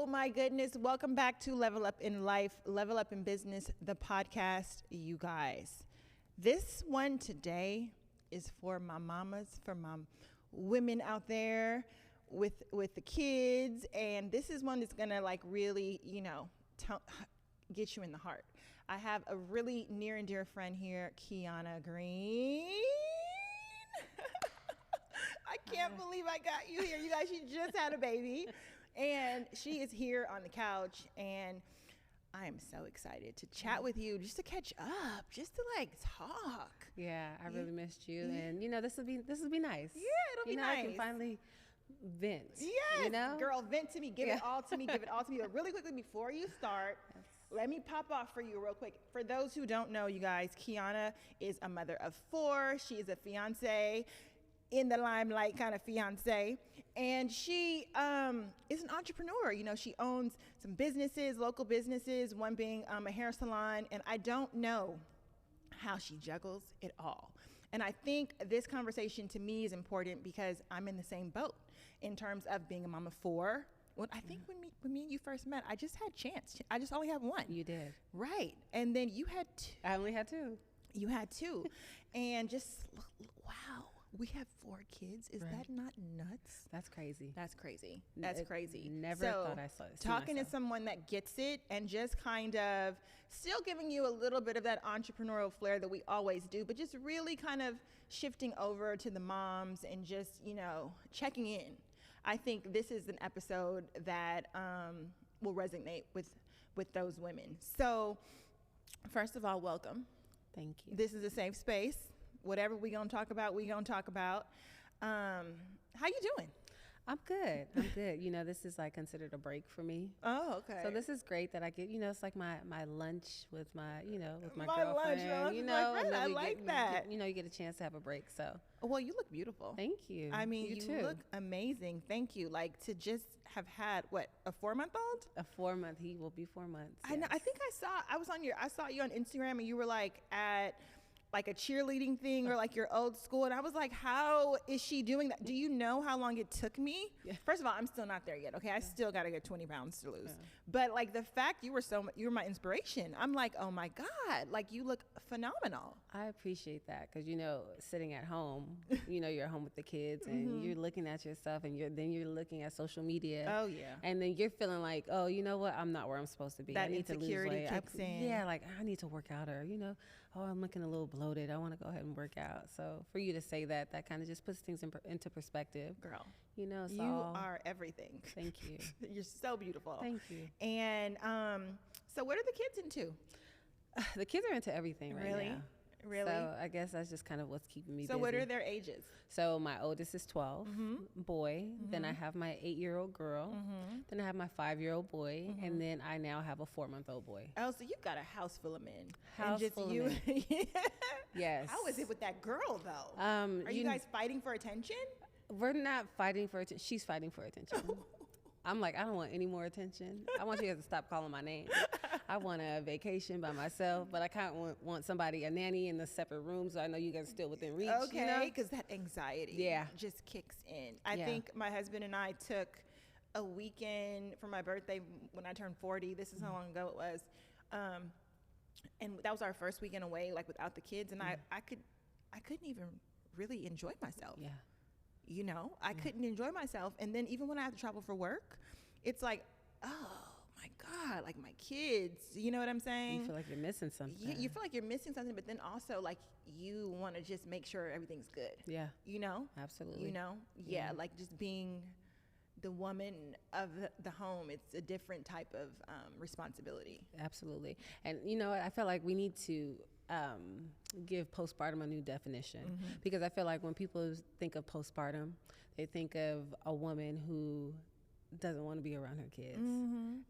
Oh my goodness. Welcome back to Level Up in Life, Level Up in Business, the podcast, you guys. This one today is for my mamas, for my women out there with the kids. And this is one that's going to like really, get you in the heart. I have a really near and dear friend here, Keonna Green. I can't believe I got you here. You guys, she just had a baby. And she is here on the couch, and I am so excited to chat with you, just to catch up, just to like talk. Yeah, I really missed you, and this will be nice. Yeah, it'll be nice. I can finally vent. Yes, girl, vent to me. Give it all to me. Give it all to me. But really quickly, before you start, let me pop off for you real quick. For those who don't know, you guys, Keonna is a mother of 4. She is a fiance. In the limelight kind of fiance, and she is an entrepreneur. She owns some businesses, local businesses, one being a hair salon, and I don't know how she juggles it all. And I think this conversation to me is important because I'm in the same boat in terms of being a mom of 4. Well, I think when me and you first met, I just had Chance. I just only have one. You did. Right. And then you had 2. I only had 2. You had 2. And just, wow. We have 4 kids. Is that not nuts? That's crazy. That's crazy. That's crazy. Never thought I saw it. Talking to someone that gets it and just kind of still giving you a little bit of that entrepreneurial flair that we always do, but just really kind of shifting over to the moms and just, checking in. I think this is an episode that will resonate with those women. So first of all, welcome. Thank you. This is a safe space. Whatever we gonna talk about, we gonna talk about. How you doing? I'm good. This is like considered a break for me. Oh, okay. So this is great that I get, it's like my lunch with my, with my Lunch, girlfriend, I like that. You get a chance to have a break. So. Well, you look beautiful. Thank you. I mean, you too. look amazing. Thank you. Like to just have had a 4-month-old? A 4-month. He will be 4 months. I know. I think I saw you on Instagram and you were like at like a cheerleading thing or like your old school. And I was like, how is she doing that? Do you know how long it took me? Yeah. First of all, I'm still not there yet. Okay. I still got to get 20 pounds to lose. Yeah. But like the fact you were my inspiration. I'm like, oh my God, like you look phenomenal. I appreciate that. Cause sitting at home, you're at home with the kids and you're looking at yourself and you're looking at social media. Oh yeah. And then you're feeling like, oh, you know what? I'm not where I'm supposed to be. That I need insecurity to lose weight. kicks in. Yeah. Like I need to work out or, oh, I'm looking a little bloated. I want to go ahead and work out. So for you to say that kind of just puts things into perspective. Girl, you are everything. Thank you. You're so beautiful. Thank you. And so what are the kids into? The kids are into everything right now. Really? So I guess that's just kind of what's keeping me busy. So what are their ages? So my oldest is 12, boy. Then I have my 8-year-old girl. Then I have my 5-year-old boy. And then I now have a 4-month-old boy. Oh, so you've got a house full of men. Full of men. Yes. How is it with that girl, though? Are you guys fighting for attention? We're not fighting for attention. She's fighting for attention. I'm like, I don't want any more attention. I want you guys to stop calling my name. I want a vacation by myself, but I kind of want somebody, a nanny in the separate room, so I know you guys are still within reach. Okay, because that anxiety just kicks in. I think my husband and I took a weekend for my birthday when I turned 40. This is how long ago it was. And that was our first weekend away, like without the kids. And I couldn't even really enjoy myself. Yeah. I couldn't enjoy myself. And then even when I have to travel for work, it's like, oh my God, like my kids, you know what I'm saying? You feel like you're missing something. You feel like you're missing something, but then also like you want to just make sure everything's good. Yeah. Absolutely. Yeah. Like just being the woman of the home, it's a different type of responsibility. Absolutely. And I feel like we need to give postpartum a new definition, because I feel like when people think of postpartum, they think of a woman who doesn't want to be around her kids.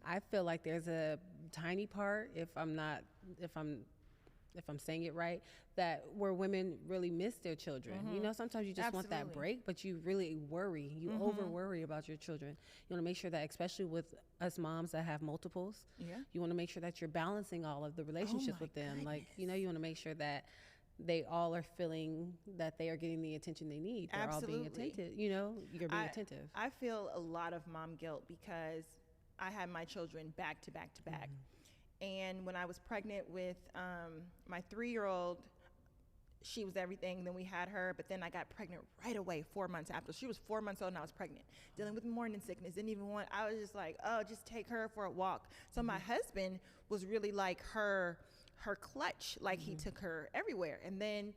I feel like there's a tiny part, if I'm saying it right, that where women really miss their children. Sometimes you just want that break, but you really worry. You over worry about your children. You want to make sure that, especially with us moms that have multiples, you want to make sure that you're balancing all of the relationships with them. Like, you want to make sure that they all are feeling that they are getting the attention they need. They're all being attentive. You're being attentive. I feel a lot of mom guilt because I had my children back to back to back. And when I was pregnant with my 3-year-old, she was everything. Then we had her, but then I got pregnant right away 4 months after. She was 4 months old and I was pregnant, dealing with morning sickness. Didn't even want, I was just like, oh, just take her for a walk. So my husband was really like her clutch. Like he took her everywhere. And then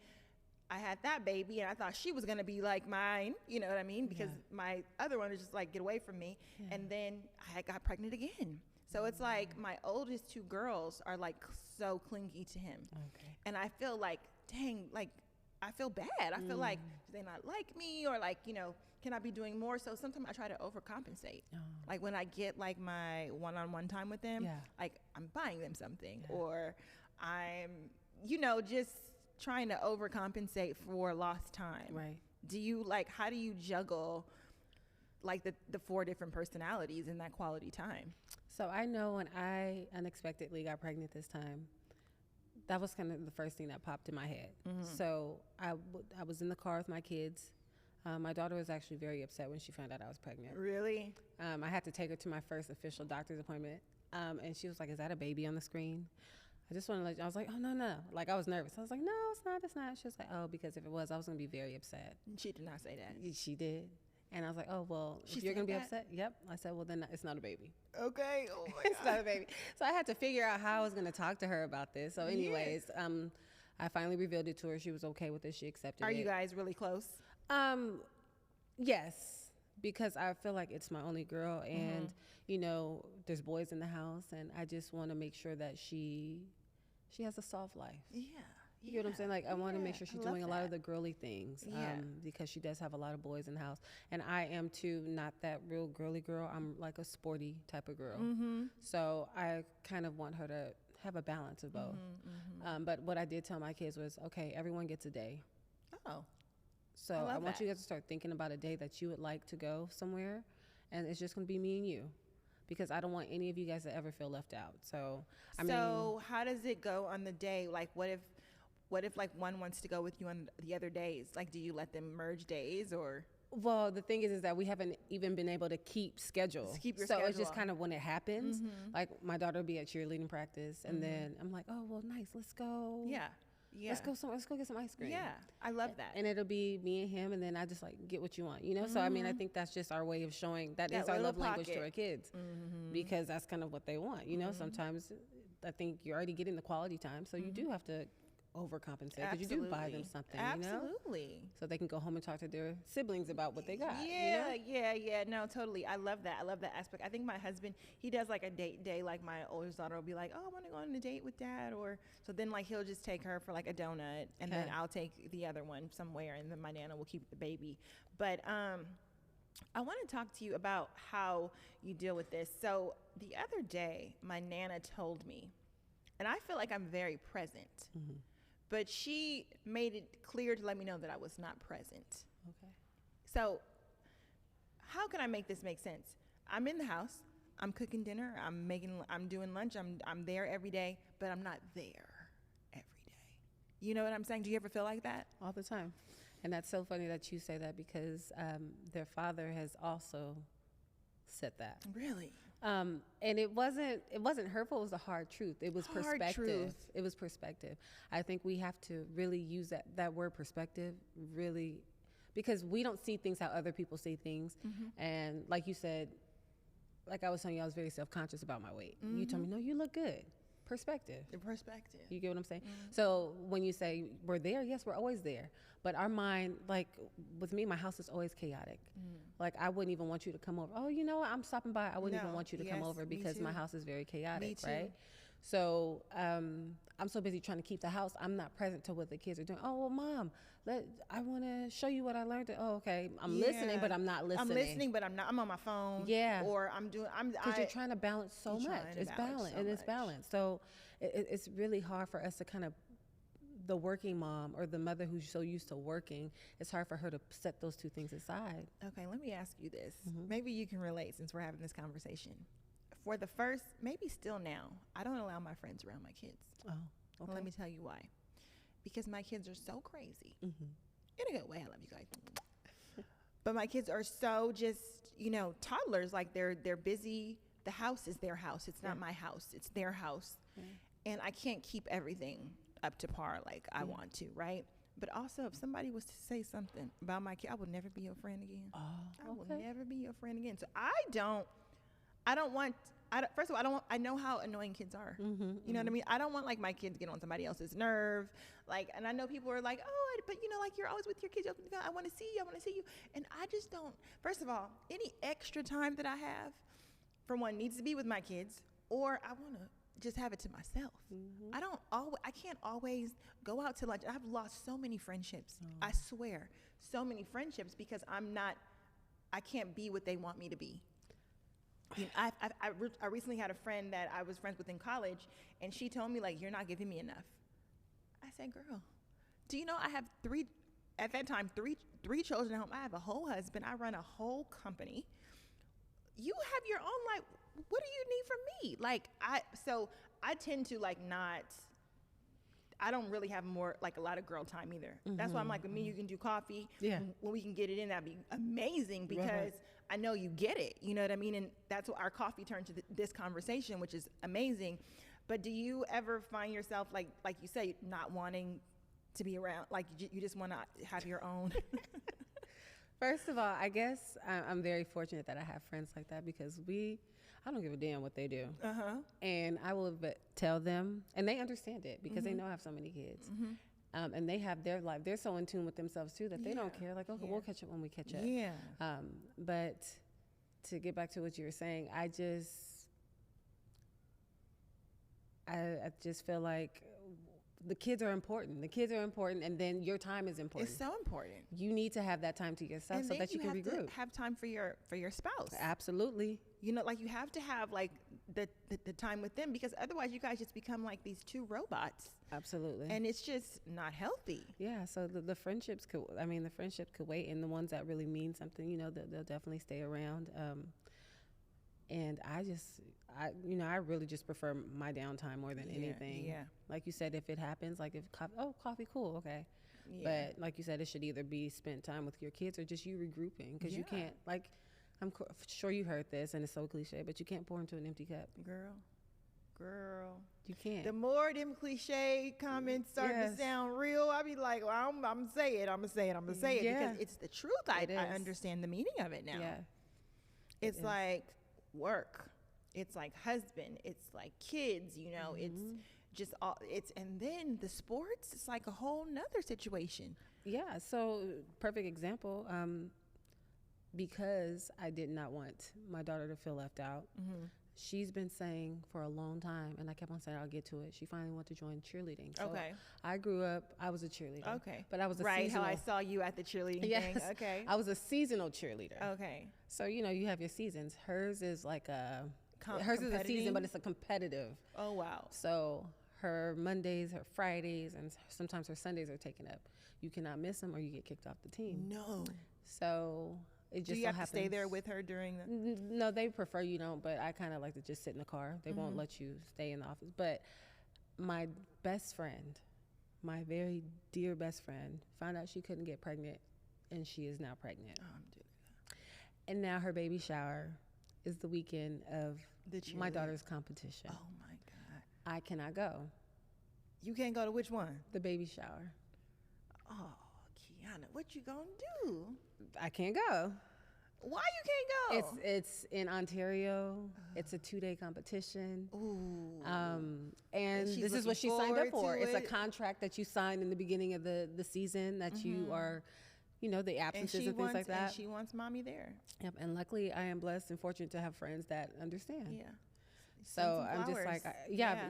I had that baby and I thought she was going to be like mine, you know what I mean? Because my other one was just like, get away from me. And then I got pregnant again. So it's like my oldest 2 girls are like so clingy to him. And I feel like, dang, like I feel bad. I feel like, do they not like me, or like, you know, can I be doing more? So sometimes I try to overcompensate. Like when I get like my one-on-one time with them, like I'm buying them something, or I'm, you know, just trying to overcompensate for lost time. Right. Do you like, how do you juggle like the 4 different personalities in that quality time? So I know when I unexpectedly got pregnant this time, that was kind of the first thing that popped in my head. So I was in the car with my kids. My daughter was actually very upset when she found out I was pregnant. Really? I had to take her to my first official doctor's appointment. And she was like, is that a baby on the screen? I just want to let you, I was like, oh, no. Like, I was nervous. I was like, no, it's not. She was like, oh, because if it was, I was going to be very upset. She did not say that. She did. And I was like, oh, well, if you're going to be upset, yep. I said, well, then it's not a baby. Okay. Oh, my It's not a baby. So I had to figure out how I was going to talk to her about this. So anyways, I finally revealed it to her. She was okay with it. She accepted it. Are you guys really close? Yes, because I feel like it's my only girl. And, you know, there's boys in the house. And I just want to make sure that she has a soft life. Yeah. You know what I'm saying? Like, I want to make sure she's doing a lot of the girly things, because she does have a lot of boys in the house. And I am, too, not that real girly girl. I'm like a sporty type of girl. So I kind of want her to have a balance of both. But what I did tell my kids was, okay, everyone gets a day. Oh. So I want you guys to start thinking about a day that you would like to go somewhere. And it's just going to be me and you, because I don't want any of you guys to ever feel left out. So, I mean, how does it go on the day? Like, what if like one wants to go with you on the other days? Like, do you let them merge days, or? Well, the thing is that we haven't even been able to keep schedule. Just keep your so schedule. It's just kind of when it happens. Like my daughter will be at cheerleading practice, and then I'm like, oh, well, nice, let's go. Yeah. Let's go get some ice cream. Yeah, I love that. And it'll be me and him, and then I just like get what you want, you know? So I mean, I think that's just our way of showing that is our love language to our kids, because that's kind of what they want, you know? Sometimes I think you're already getting the quality time, so you do have to overcompensate, because you do buy them something, you know? Absolutely. So they can go home and talk to their siblings about what they got. Yeah, you know? Yeah. No, totally. I love that. I love that aspect. I think my husband, he does like a date day. Like my oldest daughter will be like, oh, I want to go on a date with dad. Or so then like he'll just take her for like a donut, and then I'll take the other one somewhere, and then my nana will keep the baby. But I want to talk to you about how you deal with this. So the other day, my nana told me, and I feel like I'm very present. But she made it clear to let me know that I was not present. Okay. So how can I make this make sense? I'm in the house. I'm cooking dinner. I'm doing lunch. I'm there every day, but I'm not there every day. You know what I'm saying? Do you ever feel like that? All the time. And that's so funny that you say that, because their father has also said that. Really? And it wasn't hurtful. It was the hard truth. It was perspective. It was perspective. I think we have to really use that word perspective, really, because we don't see things how other people see things. And like you said, like I was telling you, I was very self-conscious about my weight. You told me, no, you look good. Perspective. The perspective. You get what I'm saying? So when you say we're there, yes, we're always there. But our mind, like with me, my house is always chaotic. Like I wouldn't even want you to come over. Oh, you know what? I'm stopping by. I wouldn't even want you to come over, because my house is very chaotic, right? So I'm so busy trying to keep the house, I'm not present to what the kids are doing. Oh, well, Mom, I want to show you what I learned. Oh, okay. I'm listening, but I'm not listening. I'm listening, but I'm not. I'm on my phone. Yeah. Or because you're trying to balance so much. It's balanced, and it's balanced. So it's really hard for us to kind of, the working mom or the mother who's so used to working, it's hard for her to set those two things aside. Okay, let me ask you this. Maybe you can relate, since we're having this conversation. For the first, maybe still now, I don't allow my friends around my kids. Oh, okay. Let me tell you why. Because my kids are so crazy. In a good way, I love you guys. But my kids are so just, you know, toddlers. Like they're busy the house is their house. It's not my house. It's their house. And I can't keep everything up to par like I want to, right? But also, if somebody was to say something about my kid, I would never be your friend again. I will never be your friend again. So first of all, I know how annoying kids are. You know what I mean? I don't want like my kids get on somebody else's nerve. Like, and I know people are like, oh, but you know, like you're always with your kids. I want to see you. And I just don't, first of all, any extra time that I have, for one, needs to be with my kids, or I want to just have it to myself. I can't always go out to lunch. I've lost so many friendships. I swear, so many friendships because I can't be what they want me to be. You know, I recently had a friend that I was friends with in college, and she told me, like, you're not giving me enough. I said, girl, do you know I have three children at home. I have a whole husband. I run a whole company. You have your own life. What do you need from me? Like, I tend to like not, I don't really have a lot of girl time either. That's why I'm like, with me, you can do coffee. Yeah. When we can get it in, that'd be amazing because I know you get it. You know what I mean? And that's what our coffee turned to this conversation, which is amazing. But do you ever find yourself, like you say, not wanting to be around, like you just want to have your own? First of all, I guess I'm very fortunate that I have friends like that because I don't give a damn what they do. And I will tell them, and they understand it because they know I have so many kids. And they have their life. They're so in tune with themselves too that they don't care. Like, okay, we'll catch up when we catch up. Yeah. But to get back to what you were saying, I just feel like the kids are important. The kids are important, and then your time is important. It's so important. You need to have that time to yourself so that you can regroup. Have time for your spouse. Absolutely. You know, like you have to have like the time with them because otherwise you guys just become like these two robots. Absolutely. And it's just not healthy. Yeah. So the friendships could wait, and the ones that really mean something, you know, they'll definitely stay around. And I really just prefer my downtime more than anything. Yeah. Like you said, if it happens, like if coffee, cool, okay. Yeah. But like you said, it should either be spent time with your kids or just you regrouping because you can't, like, I'm sure you heard this and it's so cliche, but you can't pour into an empty cup. Girl. You can't. The more them cliche comments start to sound real, I be like, well, I'm going to say it because it's the truth. I understand the meaning of it now. Yeah. It's like work. It's like husband. It's like kids, you know, it's just all and then the sports, it's like a whole nother situation. Yeah. So perfect example. Because I did not want my daughter to feel left out. She's been saying for a long time, and I kept on saying I'll get to it. She finally wanted to join cheerleading. So I grew up, I was a cheerleader. Okay. But I was a seasonal. How I saw you at the cheerleading thing. Okay. I was a seasonal cheerleader. Okay. So, you know, you have your seasons. Hers is like hers is a season, but it's a competitive. Oh, wow. So her Mondays, her Fridays, and sometimes her Sundays are taken up. You cannot miss them or you get kicked off the team. No. So it just do you have to stay there with her during the? No, they prefer you don't, but I kind of like to just sit in the car. They won't let you stay in the office. But my best friend, my very dear best friend, found out she couldn't get pregnant, and she is now pregnant. Oh, I'm doing that. And now her baby shower is the weekend of my daughter's competition. Oh my God. I cannot go. You can't go to which one? The baby shower. Oh, Keonna, what you gonna do? I can't go. Why you can't go? It's in Ontario. It's a 2-day competition. Ooh. And this is what she signed up for. It's a contract that you sign in the beginning of the season that you are, you know, the absences and things like that. And she wants mommy there. Yep. And luckily, I am blessed and fortunate to have friends that understand. Yeah. So I'm just like,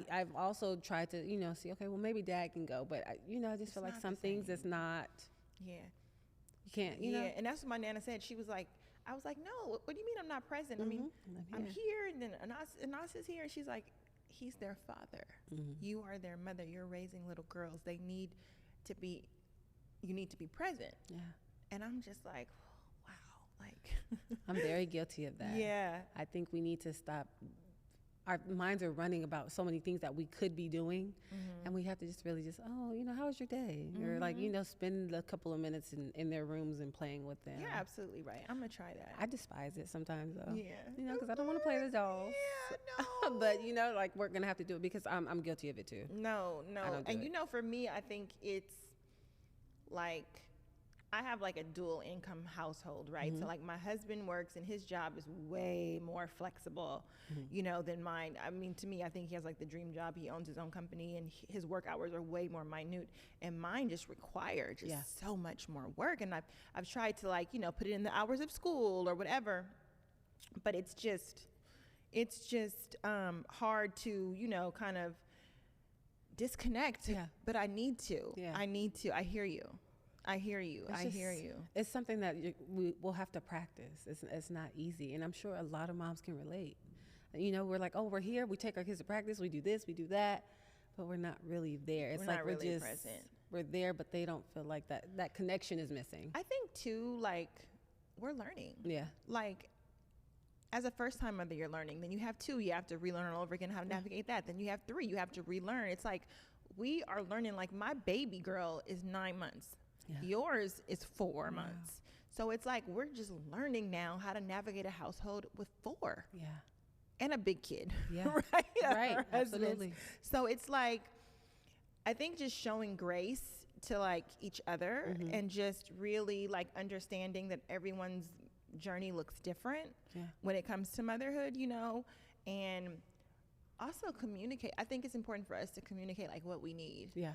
I've also tried to, you know, see, okay, well, maybe dad can go. But, I just feel like some things it's not. Yeah. You can't, you know. And that's what my Nana said. She was like, I was like, no, what do you mean I'm not present? I mean, I'm here, and then Anas is here. And she's like, he's their father. You are their mother. You're raising little girls. You need to be present. Yeah. And I'm just like, wow, like. I'm very guilty of that. Yeah. I think we need to stop our minds are running about so many things that we could be doing, and we have to just really just, oh, how was your day? Or like, spend a couple of minutes in their rooms and playing with them. You're absolutely right. I'm gonna try that. I despise it sometimes though. Yeah. Because I don't want to play the dolls. Yeah, no. But like we're gonna have to do it because I'm guilty of it too. No. And for me, I think it's like, I have like a dual income household, right? So like my husband works and his job is way more flexible, than mine. I mean, to me, I think he has like the dream job. He owns his own company and his work hours are way more minute, and mine just require so much more work. And I've tried to like, put it in the hours of school or whatever, but it's just hard to, kind of disconnect. Yeah. But I need to. Yeah. I hear you. It's something that we will have to practice. It's not easy. And I'm sure a lot of moms can relate. We're like, oh, we're here. We take our kids to practice. We do this, we do that. But we're not really there. It's like we're really just present. We're there, but they don't feel like that connection is missing. I think, too, like, we're learning. Yeah. Like, as a first-time mother, you're learning. Then you have 2. You have to relearn all over again how to navigate that. Then you have 3. You have to relearn. It's like we are learning. Like, my baby girl is 9 months. Yeah. Yours is 4 months. So it's like we're just learning now how to navigate a household with 4. Yeah. And a big kid. Yeah. Right? Right. Absolutely. So it's like, I think just showing grace to like each other and just really like understanding that everyone's journey looks different when it comes to motherhood, and also communicate. I think it's important for us to communicate like what we need. Yeah.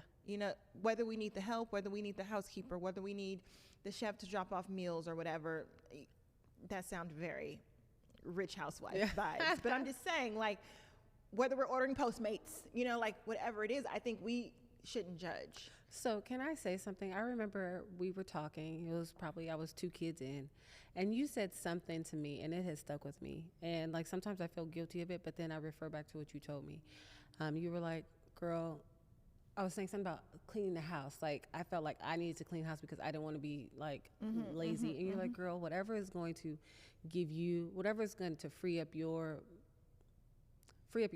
Whether we need the help, whether we need the housekeeper, whether we need the chef to drop off meals or whatever. That sounds very rich housewife vibes. But I'm just saying, like, whether we're ordering Postmates, like whatever it is, I think we shouldn't judge. So can I say something? I remember we were talking. It was probably I was 2 kids in, and you said something to me, and it has stuck with me. And like sometimes I feel guilty of it, but then I refer back to what you told me. You were like, girl, I was saying something about cleaning the house. Like I felt like I needed to clean the house because I didn't want to be like lazy. And you're like, girl, whatever is going to give you, whatever is going to free up your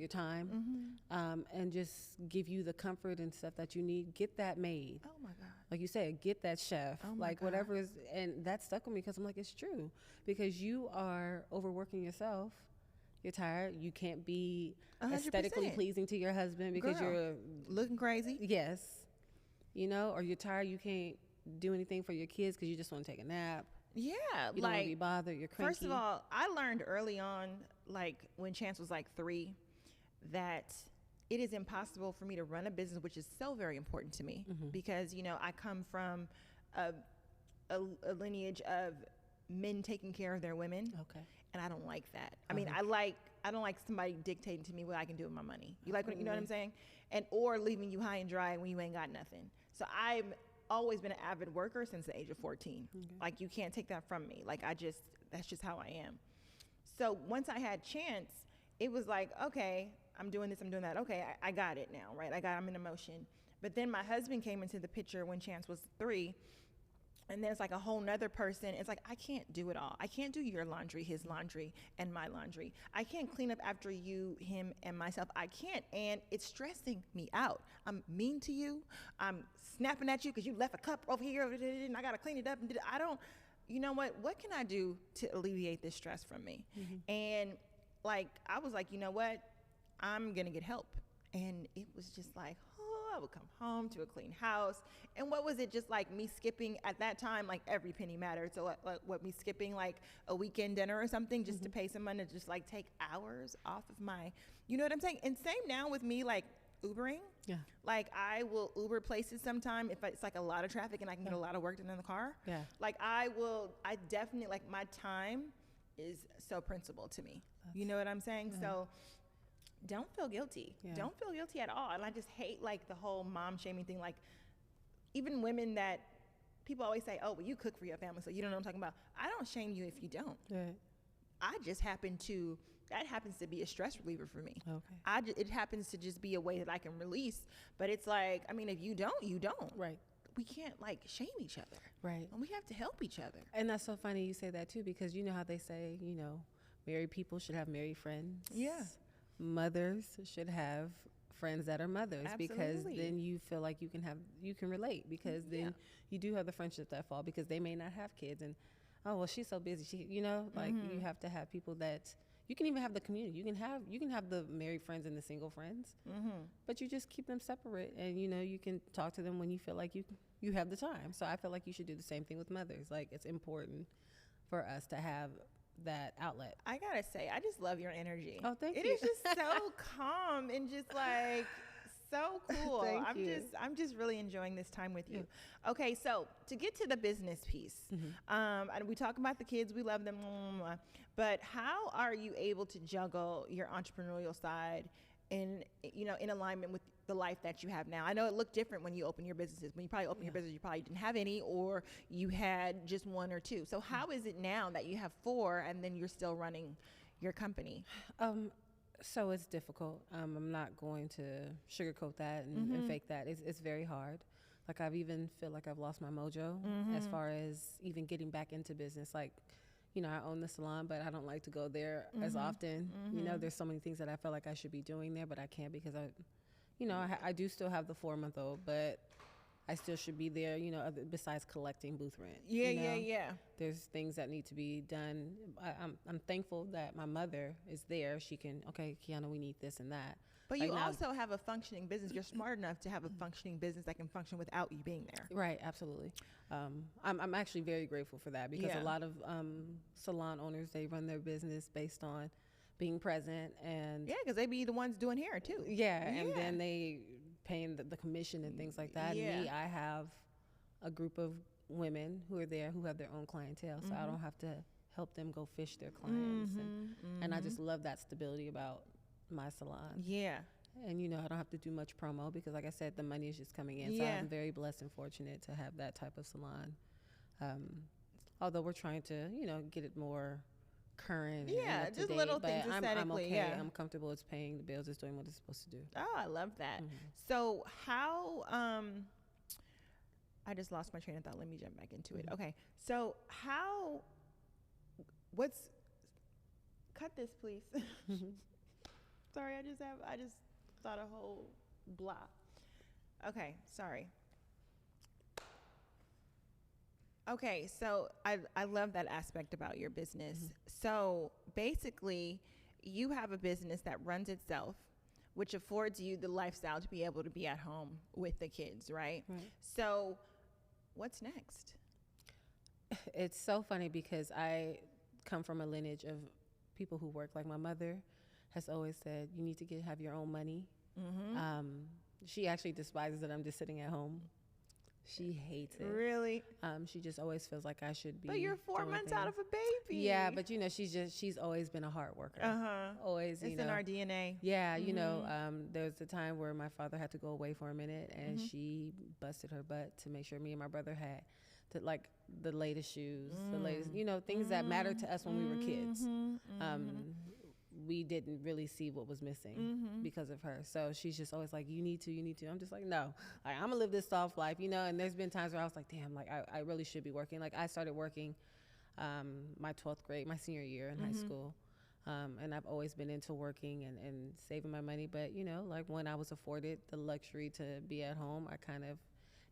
time, and just give you the comfort and stuff that you need, get that made. Oh my God. Like you said, get that chef. Oh my God. Whatever is, and that stuck with me because I'm like, it's true. Because you are overworking yourself. You're tired. You can't be 100%. Aesthetically pleasing to your husband because you're looking crazy. Yes. Or you're tired. You can't do anything for your kids because you just want to take a nap. Yeah. You don't want to be bothered. You're cranky. First of all, I learned early on, like when Chance was like 3, that it is impossible for me to run a business, which is so very important to me because, I come from a lineage of men taking care of their women. Okay. And I don't like that. I mean, I don't like somebody dictating to me what I can do with my money. You know what I'm saying? Or leaving you high and dry when you ain't got nothing. So I've always been an avid worker since the age of 14. Like you can't take that from me. Like that's just how I am. So once I had Chance, it was like, okay, I'm doing this, I'm doing that. Okay, I got it now, right? I'm in emotion. But then my husband came into the picture when Chance was 3. And then it's like a whole nother person. It's like, I can't do it all. I can't do your laundry, his laundry, and my laundry. I can't clean up after you, him, and myself. I can't. And it's stressing me out. I'm mean to you. I'm snapping at you because you left a cup over here and I got to clean it up. And I don't, you know what can I do to alleviate this stress from me? And like, I was like, you know what? I'm going to get help. And it was just like, I would come home to a clean house. And what was it, just like me skipping at that time, like every penny mattered. So what me skipping like a weekend dinner or something just to pay some money to just like take hours off of my, you know what I'm saying? And same now with me like Ubering. Yeah. Like I will Uber places sometime if it's like a lot of traffic and I can get a lot of work done in the car. Yeah. Like I definitely, like my time is so principal to me. You know what I'm saying? So don't feel guilty. Don't feel guilty at all. And I just hate like the whole mom shaming thing. Like even women that people always say, oh, well, you cook for your family, so you don't know what I'm talking about. I don't shame you if you don't. Right. That happens to be a stress reliever for me. Okay. It happens to just be a way that I can release. But it's like, I mean, if you don't, you don't. Right. We can't like shame each other. Right. And we have to help each other. And that's so funny you say that too, because you know how they say, married people should have married friends. Yeah. mothers should have friends that are mothers. Absolutely. Because then you feel like you can relate, because then you do have the friendships that fall, because they may not have kids, and oh well, she's so busy, she, you know, like you have to have people that you can even have the community. You can have the married friends and the single friends, but you just keep them separate, and you know, you can talk to them when you feel like you have the time. So I feel like you should do the same thing with mothers. Like, it's important for us to have that outlet. I gotta say, I just love your energy. Oh, thank you. It is just so calm and just like so cool. I'm just really enjoying this time with you. Okay, so to get to the business piece, and we talk about the kids, we love them, but how are you able to juggle your entrepreneurial side in alignment with the life that you have now? I know it looked different when you opened your businesses. When you probably opened your business, you probably didn't have any, or you had just one or two. So how is it now that you have four and then you're still running your company? So it's difficult. I'm not going to sugarcoat that and fake that. It's very hard. Like, I've even feel like I've lost my mojo as far as even getting back into business. Like, you know, I own the salon, but I don't like to go there as often. You know, there's so many things that I feel like I should be doing there, but I can't, because I do still have the 4-month-old, but I still should be there, you know, besides collecting booth rent. Yeah. There's things that need to be done. I'm thankful that my mother is there. She can, okay, Keonna, we need this and that. But like, you also have a functioning business. You're smart enough to have a functioning business that can function without you being there. Right, absolutely. I'm actually very grateful for that, because a lot of salon owners, they run their business based on being present, and because they be the ones doing hair too. And then they paying the commission and things like that. Me, I have a group of women who are there who have their own clientele, so I don't have to help them go fish their clients, and I just love that stability about my salon. And you know, I don't have to do much promo, because like I said, the money is just coming in. So I'm very blessed and fortunate to have that type of salon. Although we're trying to, you know, get it more current. And just little things aesthetically. I'm okay. I'm comfortable. It's paying the bills. It's doing what it's supposed to do. Oh, I love that. So how, I just lost my train of thought. Let me jump back into it. Okay. So cut this, please. Sorry, I just thought a whole blah. Okay, sorry. Okay, so I love that aspect about your business. So basically, you have a business that runs itself, which affords you the lifestyle to be able to be at home with the kids, right? So what's next? It's so funny, because I come from a lineage of people who work. Like, my mother has always said, you need to have your own money. She actually despises that I'm just sitting at home. She hates it. Really? She just always feels like I should be. But you're 4 months out of a baby. Yeah, but you know, she's always been a hard worker. Always, it's in our DNA. Yeah, you know, there was a time where my father had to go away for a minute, and she busted her butt to make sure me and my brother had like the latest shoes, the latest, you know, things that mattered to us when we were kids. We didn't really see what was missing because of her. So she's just always like, you need to. I'm just like, no, like, I'm gonna live this soft life, you know? And there's been times where I was like, damn, like I really should be working. Like, I started working my 12th grade, my senior year in high school. And I've always been into working and saving my money. But, you know, like, when I was afforded the luxury to be at home, I kind of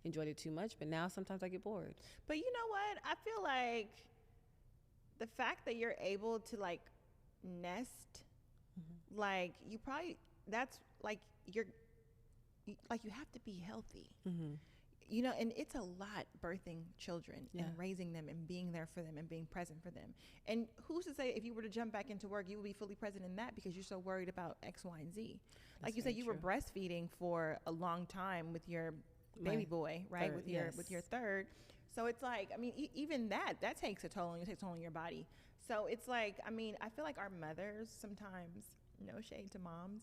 enjoyed it too much. But now sometimes I get bored. But you know what? I feel like the fact that you're able to, like, nest, like, you probably, that's like, you have to be healthy, you know, and it's a lot birthing children and raising them and being there for them and being present for them. And who's to say if you were to jump back into work, you would be fully present in that, because you're so worried about X, Y, and Z. Like you said, you were breastfeeding for a long time with your baby boy, right? With your third. So it's like, I mean, even that takes a toll on you, takes a toll on your body. So it's like, I mean, I feel like our mothers sometimes, no shade to moms,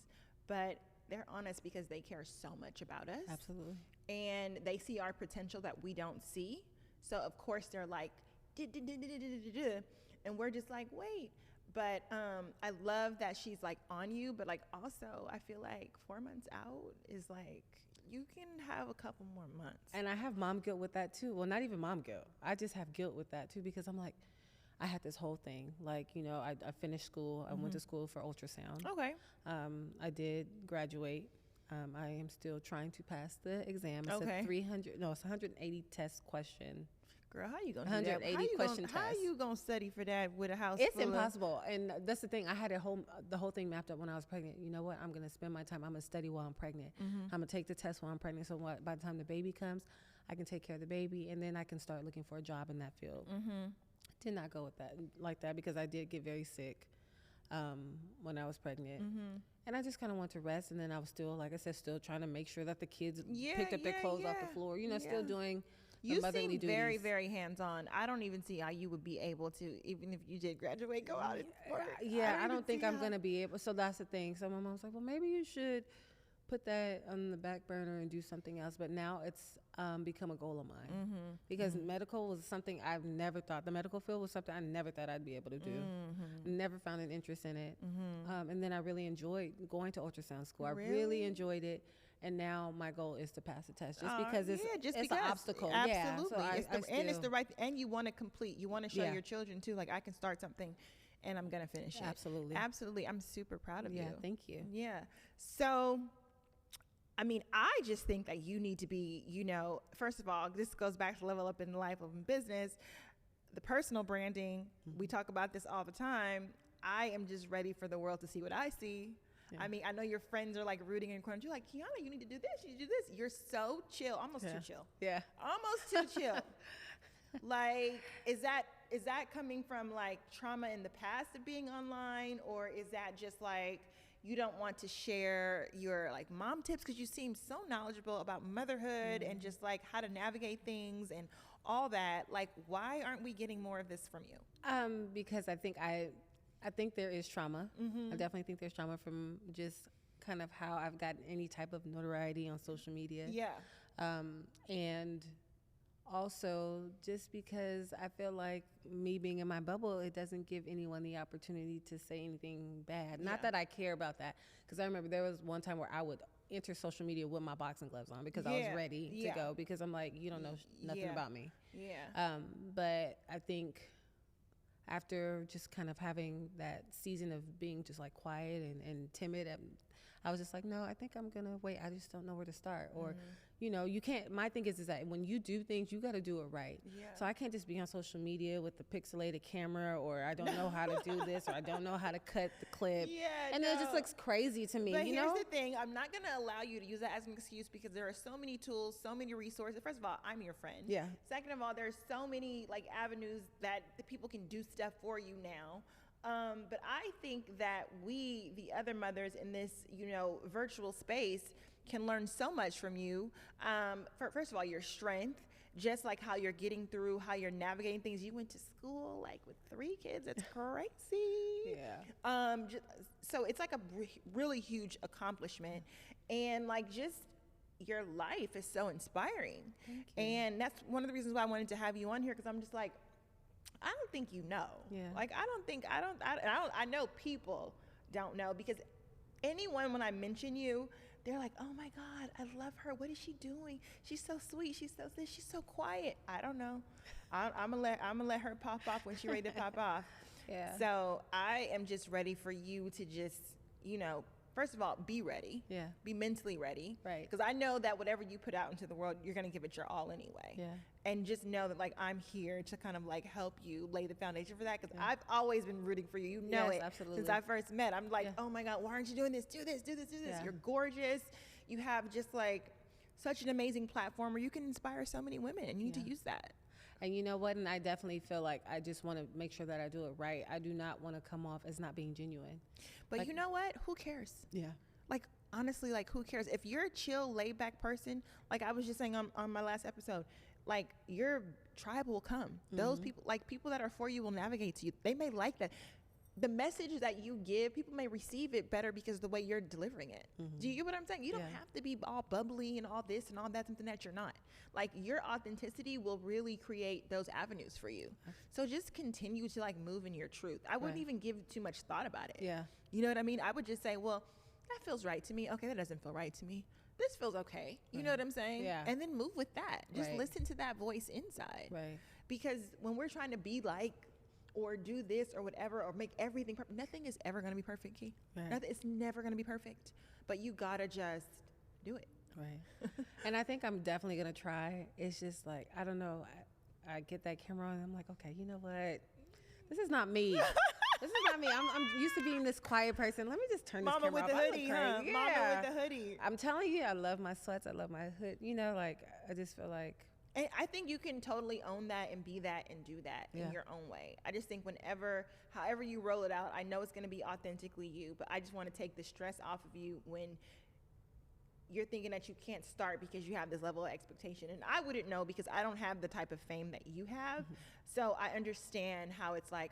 but they're on us because they care so much about us. Absolutely. And they see our potential that we don't see. So of course they're like, and we're just like, wait. But I love that she's like on you, but like also I feel like 4 months out is like, you can have a couple more months. And I have mom guilt with that too. Well, not even mom guilt. I just have guilt with that too, because I'm like, I had this whole thing. Like, you know, I finished school. I went to school for ultrasound. Okay. I did graduate. I am still trying to pass the exam. It's Okay. it's 180 test question. Girl, how you gonna do that? 180 question test. How you gonna study for that with a house? It's full impossible. And that's the thing. I had the whole thing mapped up when I was pregnant. You know what? I'm gonna spend my time. I'm gonna study while I'm pregnant. I'm gonna take the test while I'm pregnant. So by the time the baby comes, I can take care of the baby, and then I can start looking for a job in that field. Did not go with that like that because I did get very sick when I was pregnant. And I just kind of wanted to rest. And then I was still, like I said, still trying to make sure that the kids picked up their clothes off the floor. You know, still doing the motherly duties. You seem very, very hands-on. I don't even see how you would be able to, even if you did graduate, go out and work. I don't think I'm going to be able. So that's the thing. So my mom was like, well, maybe you should put that on the back burner and do something else. But now it's become a goal of mine because medical was something I've never thought. The medical field was something I never thought I'd be able to do. Never found an interest in it. And then I really enjoyed going to ultrasound school. I really enjoyed it. And now my goal is to pass the test just because it's an obstacle. Absolutely. Yeah, it's the right, and you want to complete. You want to show your children too, like I can start something and I'm going to finish it. Absolutely. Absolutely. I'm super proud of you. Yeah, thank you. Yeah. So, I mean, I just think that you need to be, you know, first of all, this goes back to level up in life of business, the personal branding. We talk about this all the time. I am just ready for the world to see what I see. Yeah. I mean, I know your friends are like rooting in corner. You're like, Keonna, you need to do this. You need to do this. You're so chill. Almost too chill. Yeah. Almost too chill. Like, is that coming from like trauma in the past of being online, or is that just like you don't want to share your like mom tips because you seem so knowledgeable about motherhood and just like how to navigate things and all that? Like, why aren't we getting more of this from you? Because I think there is trauma. I definitely think there's trauma from just kind of how I've gotten any type of notoriety on social media. Yeah. And also just because I feel like me being in my bubble, it doesn't give anyone the opportunity to say anything bad. Not that I care about that, because I remember there was one time where I would enter social media with my boxing gloves on because I was ready to go, because I'm like, you don't know nothing about me. Yeah. But I think after just kind of having that season of being just like quiet and timid, I was just like, no, I think I'm going to wait. I just don't know where to start. Or, you know, you can't, my thing is that when you do things, you got to do it right. Yeah. So I can't just be on social media with the pixelated camera, or I don't know how to do this, or I don't know how to cut the clip. And it just looks crazy to me. But here's the thing, I'm not going to allow you to use that as an excuse, because there are so many tools, so many resources. First of all, I'm your friend. Yeah. Second of all, there's so many like avenues that the people can do stuff for you now. But I think that we, the other mothers in this, you know, virtual space, can learn so much from you. First of all, your strength, just like how you're getting through, how you're navigating things. You went to school like with 3 kids. That's crazy. Yeah. So it's like a really huge accomplishment, and like just your life is so inspiring. Thank you. And that's one of the reasons why I wanted to have you on here, because I'm just like, I don't think you know. Yeah. Like, I know people don't know, because anyone, when I mention you, they're like, oh my God, I love her. What is she doing? She's so sweet. She's so this. She's so quiet. I don't know. I'm gonna let her pop off when she's ready to pop off. Yeah. So I am just ready for you to just, you know, first of all, be ready. Yeah. Be mentally ready. Right. Because I know that whatever you put out into the world, you're going to give it your all anyway. Yeah. And just know that, like, I'm here to kind of, like, help you lay the foundation for that. Because I've always been rooting for you. You know it. Absolutely. Since I first met. I'm like, oh, my God, why aren't you doing this? Do this, do this, do this. Yeah. You're gorgeous. You have just, like, such an amazing platform where you can inspire so many women. And you need to use that. And you know what? And I definitely feel like I just want to make sure that I do it right. I do not want to come off as not being genuine. But like, you know what? Who cares? Yeah. Like, honestly, like, who cares? If you're a chill, laid back person, like I was just saying on my last episode, like, your tribe will come. Those people, like, people that are for you will navigate to you. They may like that. The message that you give, people may receive it better because of the way you're delivering it. Do you get what I'm saying? You don't have to be all bubbly and all this and all that, something that you're not. Like, your authenticity will really create those avenues for you. So just continue to, like, move in your truth. I wouldn't even give too much thought about it. Yeah. You know what I mean? I would just say, well, that feels right to me. Okay, that doesn't feel right to me. This feels okay. You know what I'm saying? Yeah. And then move with that. Just listen to that voice inside. Right. Because when we're trying to be like or do this or whatever, or make everything perfect. Nothing is ever going to be perfect, Key. Right. It's never going to be perfect, but you gotta just do it. Right. And I think I'm definitely going to try. It's just like, I don't know. I get that camera on and I'm like, okay, you know what? This is not me. This is not me. I'm used to being this quiet person. Let me just turn this camera off. Mama with the hoodie, huh? Yeah. Mama with the hoodie. I'm telling you, I love my sweats. I love my hood. You know, like, I just feel like. And I think you can totally own that and be that and do that in your own way. I just think however you roll it out, I know it's going to be authentically you, but I just want to take the stress off of you when you're thinking that you can't start because you have this level of expectation. And I wouldn't know because I don't have the type of fame that you have. So I understand how it's like,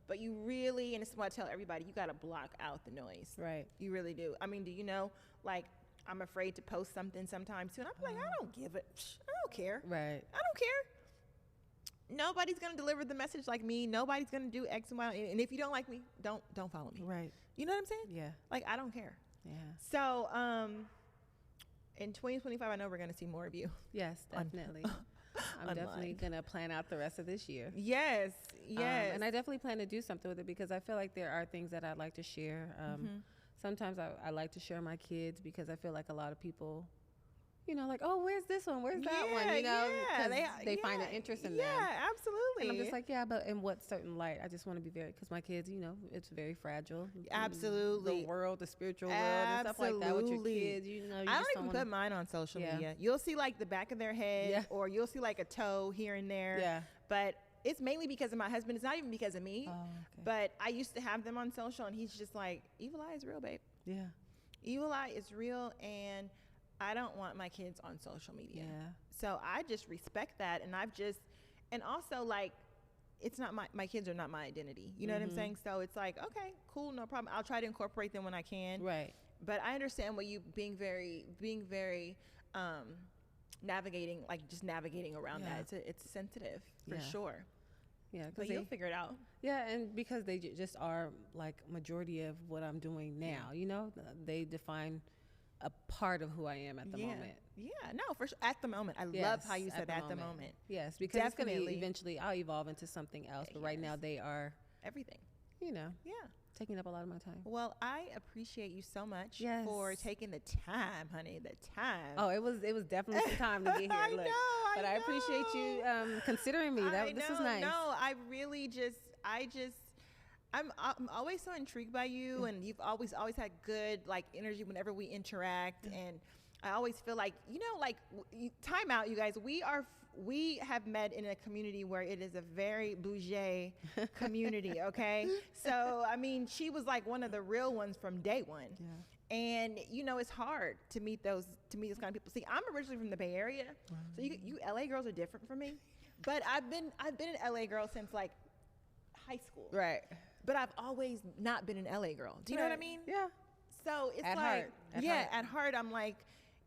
but you really, and this is what I tell everybody, you got to block out the noise. Right. You really do. I mean, do you know, like, I'm afraid to post something sometimes too. And I'm like, I don't give it. I don't care. Right. I don't care. Nobody's going to deliver the message like me. Nobody's going to do X and Y. And if you don't like me, don't follow me. Right. You know what I'm saying? Yeah. Like, I don't care. Yeah. So, in 2025, I know we're going to see more of you. Yes, definitely. I'm definitely going to plan out the rest of this year. Yes. Yes. And I definitely plan to do something with it because I feel like there are things that I'd like to share. Sometimes I like to share my kids because I feel like a lot of people, you know, like, oh, where's this one? Where's that one? You know, because they find an interest in them. Yeah, absolutely. And I'm just like, yeah, but in what certain light? I just want to be very, because my kids, you know, it's very fragile. Absolutely. The world, the spiritual world, and stuff like that with your kids. You know, I don't even put mine on social media. You'll see like the back of their head, or you'll see like a toe here and there. Yeah. But it's mainly because of my husband. It's not even because of me. Oh, okay. But I used to have them on social, and he's just like, evil eye is real, babe. Yeah. Evil eye is real, and I don't want my kids on social media. Yeah. So I just respect that, and also like, it's not my kids are not my identity. You know what I'm saying? So it's like, okay, cool, no problem. I'll try to incorporate them when I can. Right. But I understand what you being very navigating around that. It's sensitive for sure. Yeah, but you'll figure it out. Yeah, and because they just are like majority of what I'm doing now. You know, they define a part of who I am at the moment. Yeah, no, for sure. At the moment. I love how you said at the moment. Yes, because definitely. It's going to eventually, I'll evolve into something else. But right now they are everything. You know. Yeah. Taking up a lot of my time. Well, I appreciate you so much for taking the time, honey. The time. Oh, it was definitely some time to get here. I know. But I appreciate you considering me. This was nice. No, I really I'm always so intrigued by you, and you've always had good like energy whenever we interact, and I always feel like, you know, like time out, you guys. We have met in a community where it is a very bougie community. Okay, so I mean, she was like one of the real ones from day one. Yeah. And you know, it's hard to meet those kind of people. See, I'm originally from the Bay Area, so you LA girls are different from me. But I've been an LA girl since like high school. Right. But I've always not been an LA girl. Do you know what I mean? Yeah. So it's at heart, I'm like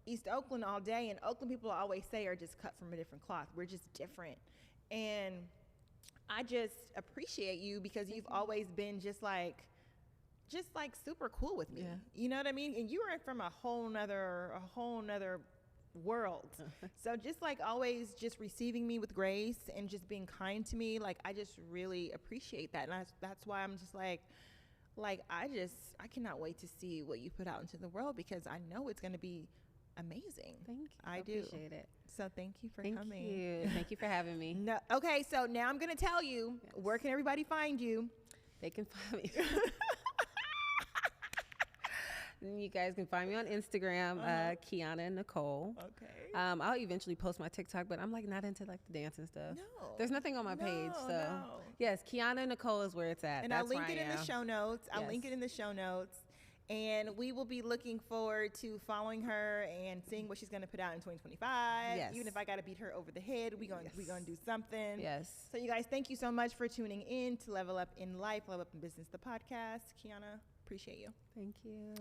East Oakland all day, and Oakland people always say are just cut from a different cloth. We're just different. And I just appreciate you because you've always been just like super cool with me. Yeah. You know what I mean? And you were from a whole nother world. So just like always just receiving me with grace and just being kind to me, like I just really appreciate that. And that's why I'm just like I cannot wait to see what you put out into the world, because I know it's going to be amazing. Thank you. I do appreciate it. So thank you for coming. Thank you for having me. No, okay, so now I'm going to tell you, where can everybody find you? They can find me. You guys can find me on Instagram, Keonna Nicole. Okay. I'll eventually post my TikTok, but I'm like not into like the dance and stuff. No. There's nothing on my page, so yes, Keonna Nicole is where it's at. And I'll link it in the show notes. I'll link it in the show notes. And we will be looking forward to following her and seeing what she's going to put out in 2025. Yes. Even if I got to beat her over the head, we're going to do something. Yes. So you guys, thank you so much for tuning in to Level Up in Life, Level Up in Business, the podcast. Keonna, appreciate you. Thank you.